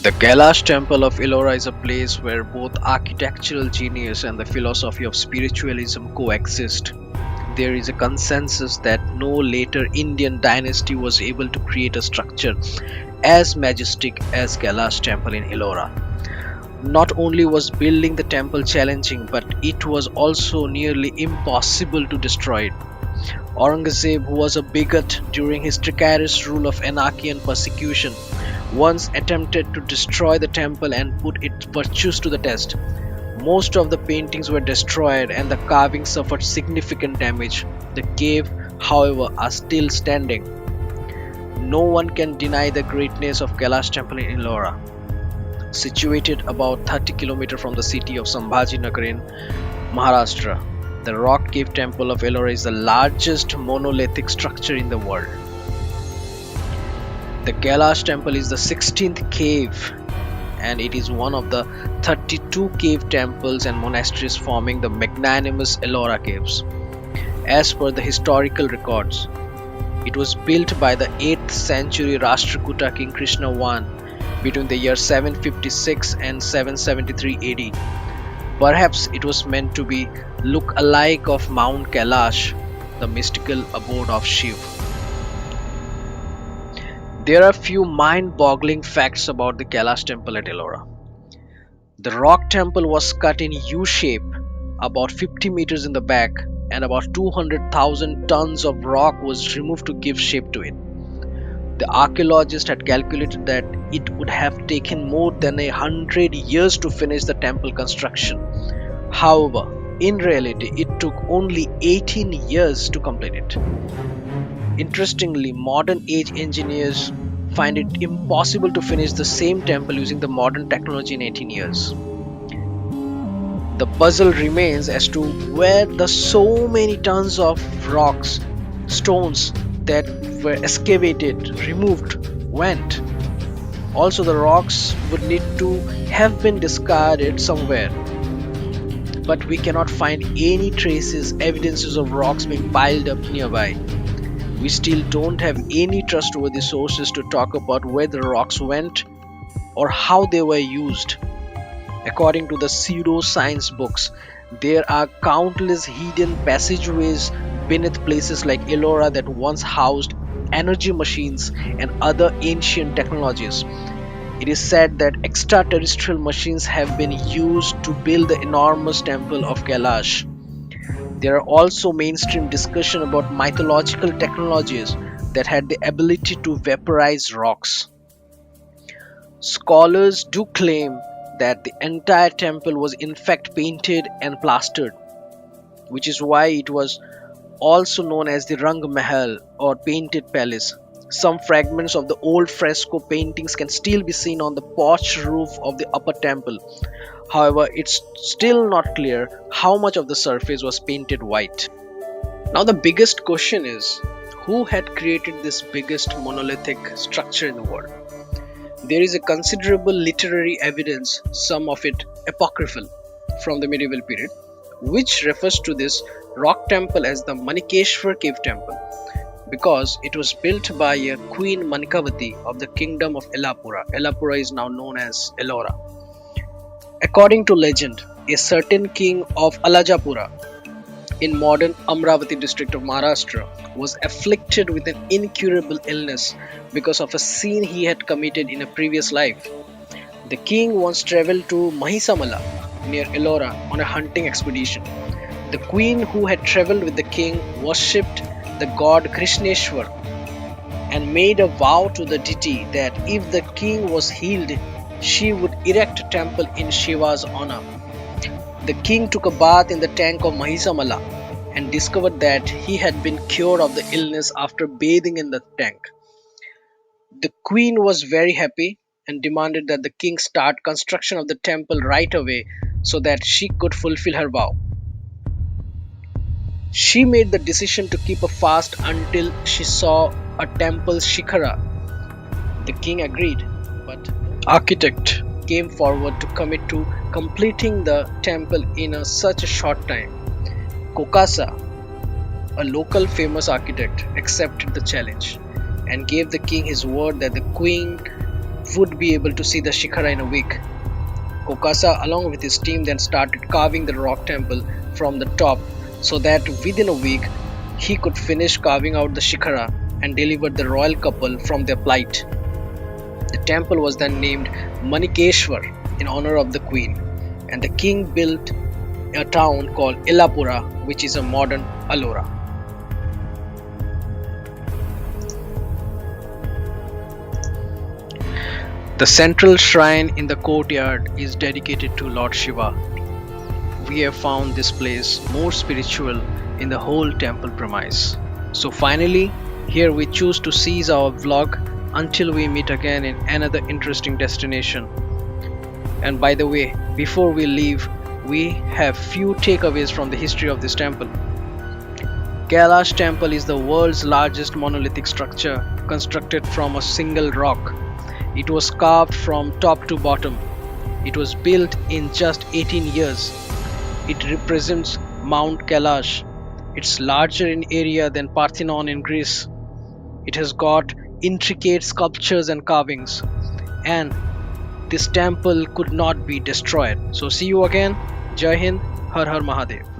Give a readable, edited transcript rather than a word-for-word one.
The Kailash Temple of Ellora is a place where both architectural genius and the philosophy of spiritualism coexist. There is a consensus that no later Indian dynasty was able to create a structure as majestic as Kailash Temple in Ellora. Not only was building the temple challenging, but it was also nearly impossible to destroy it. Aurangzeb, who was a bigot during his precarious rule of anarchy and persecution, once attempted to destroy the temple and put its virtues to the test. Most of the paintings were destroyed and the carvings suffered significant damage. The cave, however, are still standing. No one can deny the greatness of Kailash Temple in Ellora. Situated about 30 km from the city of Sambhajinagar in Maharashtra, the rock cave temple of Ellora is the largest monolithic structure in the world. The Kailash temple is the 16th cave and it is one of the 32 cave temples and monasteries forming the magnanimous Ellora Caves. As per the historical records, it was built by the 8th century Rashtrakuta King Krishna I between the year 756 and 773 AD. Perhaps it was meant to be look-alike of Mount Kailash, the mystical abode of Shiv. There are few mind-boggling facts about the Kailash temple at Ellora. The rock temple was cut in U-shape, about 50 meters in the back, and about 200,000 tons of rock was removed to give shape to it. The archaeologists had calculated that it would have taken more than 100 years to finish the temple construction. However, in reality, it took only 18 years to complete it. Interestingly, modern age engineers find it impossible to finish the same temple using the modern technology in 18 years. The puzzle remains as to where the so many tons of rocks, stones that were excavated, removed, went. Also, the rocks would need to have been discarded somewhere, but we cannot find any traces, evidences of rocks being piled up nearby. We still don't have any trustworthy sources to talk about where the rocks went or how they were used. According to the pseudo-science books, there are countless hidden passageways beneath places like Ellora that once housed energy machines and other ancient technologies. It is said that extra-terrestrial machines have been used to build the enormous temple of Kailash. There are also mainstream discussion about mythological technologies that had the ability to vaporize rocks. Scholars do claim that the entire temple was in fact painted and plastered, which is why it was also known as the Rang Mahal or painted palace. Some fragments of the old fresco paintings can still be seen on the porch roof of the upper temple. However, it's still not clear how much of the surface was painted white. Now the biggest question is, who had created this biggest monolithic structure in the world? There is a considerable literary evidence, some of it apocryphal, from the medieval period, which refers to this rock temple as the Manikeshwar cave temple, because it was built by a Queen Manikavati of the kingdom of Ellapura. Ellapura is now known as Ellora. According to legend, a certain king of Alajapura in modern Amravati district of Maharashtra was afflicted with an incurable illness because of a sin he had committed in a previous life. The king once traveled to Mahisamala near Ellora on a hunting expedition. The queen who had traveled with the king worshipped the god Krishneshwar and made a vow to the deity that if the king was healed, she would erect a temple in Shiva's honor. The king took a bath in the tank of Mahisamala and discovered that he had been cured of the illness after bathing in the tank. The queen was very happy and demanded that the king start construction of the temple right away so that she could fulfill her vow. She made the decision to keep a fast until she saw a temple shikhara. The king agreed, but architect came forward to commit to completing the temple in such a short time. Kokasa, a local famous architect, accepted the challenge and gave the king his word that the queen would be able to see the Shikhara in a week. Kokasa, along with his team, then started carving the rock temple from the top so that within a week he could finish carving out the Shikhara and deliver the royal couple from their plight. The temple was then named Manikeshwar in honor of the queen, and the king built a town called Ellapura, which is a modern Ellora. The central shrine in the courtyard is dedicated to Lord Shiva. We have found this place more spiritual in the whole temple premise. So finally, here we choose to cease our vlog until we meet again in another interesting destination. And by the way, before we leave, we have few takeaways from the history of this temple. Kailash Temple is the world's largest monolithic structure constructed from a single rock. It was carved from top to bottom. It was built in just 18 years. It represents Mount Kailash. It's larger in area than Parthenon in Greece. It has got intricate sculptures and carvings. And this temple could not be destroyed. So see you again. Jai Hind, Har Har Mahadev.